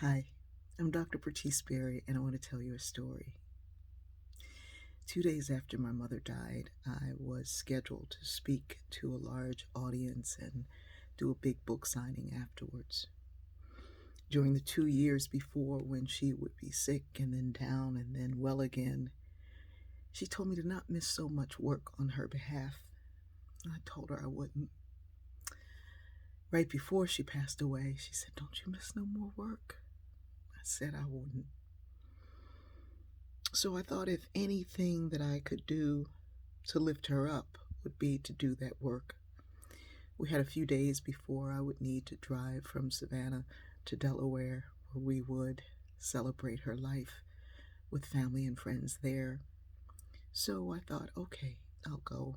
Hi, I'm Dr. Bertice, and I want to tell you a story. 2 days after my mother died, I was scheduled to speak to a large audience and do a big book signing afterwards. During the 2 years before, when she would be sick and then down and then well again, she told me to not miss so much work on her behalf. I told her I wouldn't. Right before she passed away, she said, "Don't you miss no more work?" I said I wouldn't. So I thought if anything that I could do to lift her up would be to do that work. We had a few days before I would need to drive from Savannah to Delaware, where we would celebrate her life with family and friends there. So I thought, okay, I'll go.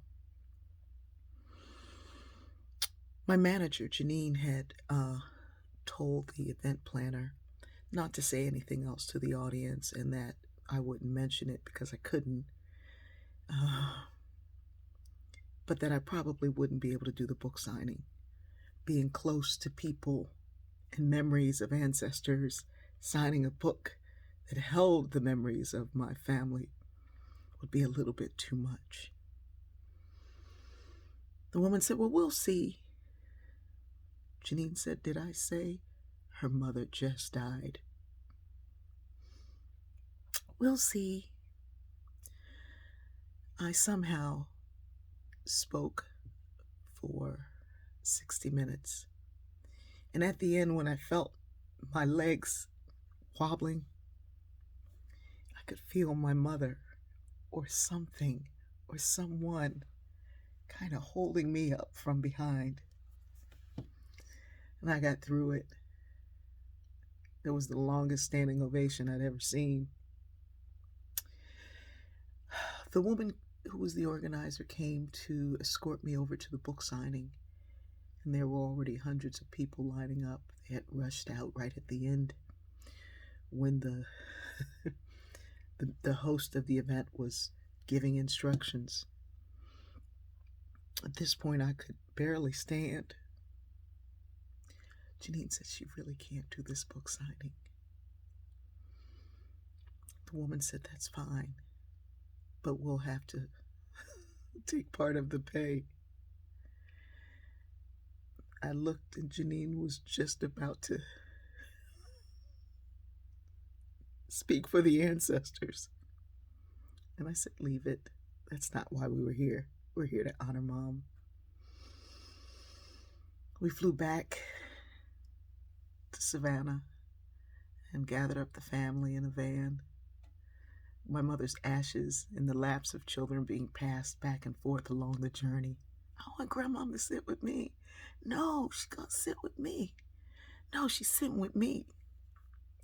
My manager, Janine, had told the event planner not to say anything else to the audience and that I wouldn't mention it because I couldn't. But that I probably wouldn't be able to do the book signing. Being close to people and memories of ancestors, signing a book that held the memories of my family would be a little bit too much. The woman said, "Well, we'll see." Janine said, "Did I say her mother just died?" "We'll see." I somehow spoke for 60 minutes. And at the end, when I felt my legs wobbling, I could feel my mother or something or someone kind of holding me up from behind. And I got through it. It was the longest standing ovation I'd ever seen. The woman who was the organizer came to escort me over to the book signing, and there were already hundreds of people lining up. They had rushed out right at the end when the host of the event was giving instructions. At this point, I could barely stand. Janine said she really can't do this book signing. The woman said, "That's fine, but we'll have to take part of the pay." I looked and Janine was just about to speak for the ancestors. And I said, "Leave it. That's not why we were here. We're here to honor Mom." We flew back to Savannah and gathered up the family in a van. My mother's ashes in the laps of children being passed back and forth along the journey. "I want Grandmom to sit with me." "No, she's going to sit with me." "No, she's sitting with me."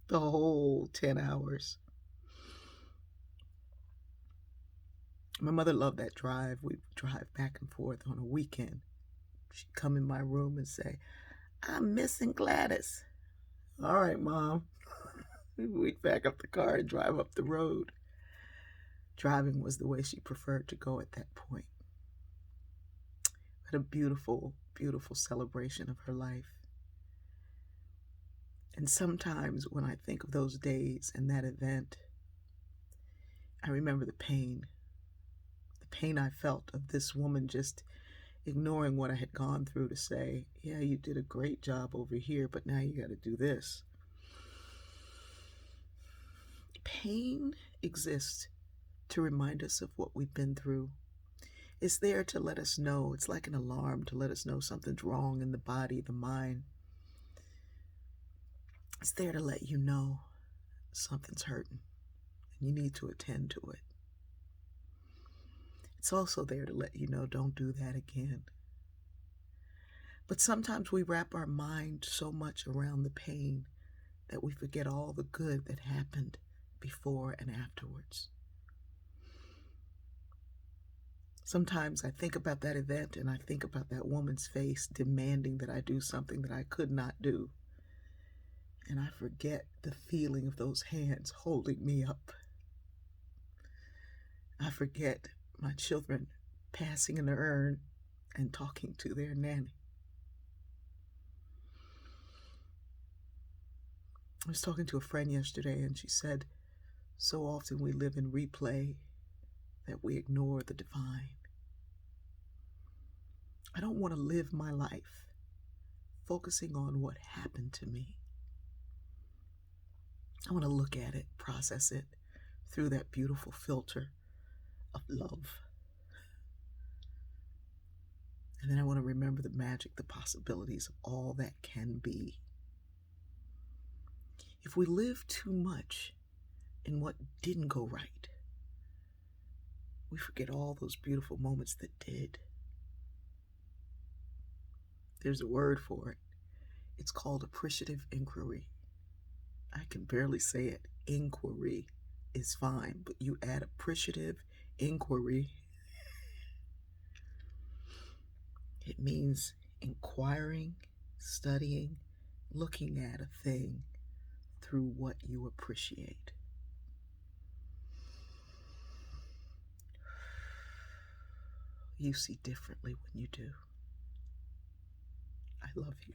The whole 10 hours. My mother loved that drive. We'd drive back and forth on a weekend. She'd come in my room and say, "I'm missing Gladys." "All right, Mom." We'd back up the car and drive up the road. Driving was the way she preferred to go at that point. We had a beautiful, beautiful celebration of her life. And sometimes when I think of those days and that event, I remember the pain I felt of this woman just ignoring what I had gone through to say, "Yeah, you did a great job over here, but now you got to do this." Pain exists to remind us of what we've been through. It's there to let us know. It's like an alarm to let us know something's wrong in the body, the mind. It's there to let you know something's hurting and you need to attend to it. It's also there to let you know, don't do that again. But sometimes we wrap our mind so much around the pain that we forget all the good that happened before and afterwards. Sometimes I think about that event and I think about that woman's face demanding that I do something that I could not do. And I forget the feeling of those hands holding me up. I forget my children passing an urn and talking to their nanny. I was talking to a friend yesterday, and she said, so often we live in replay that we ignore the divine. I don't want to live my life focusing on what happened to me. I want to look at it, process it through that beautiful filter of love. And then I want to remember the magic, the possibilities of all that can be. If we live too much in what didn't go right, we forget all those beautiful moments that did. There's a word for it. It's called appreciative inquiry. I can barely say it. Inquiry is fine, but you add appreciative inquiry, it means inquiring, studying, looking at a thing through what you appreciate. You see differently when you do. I love you.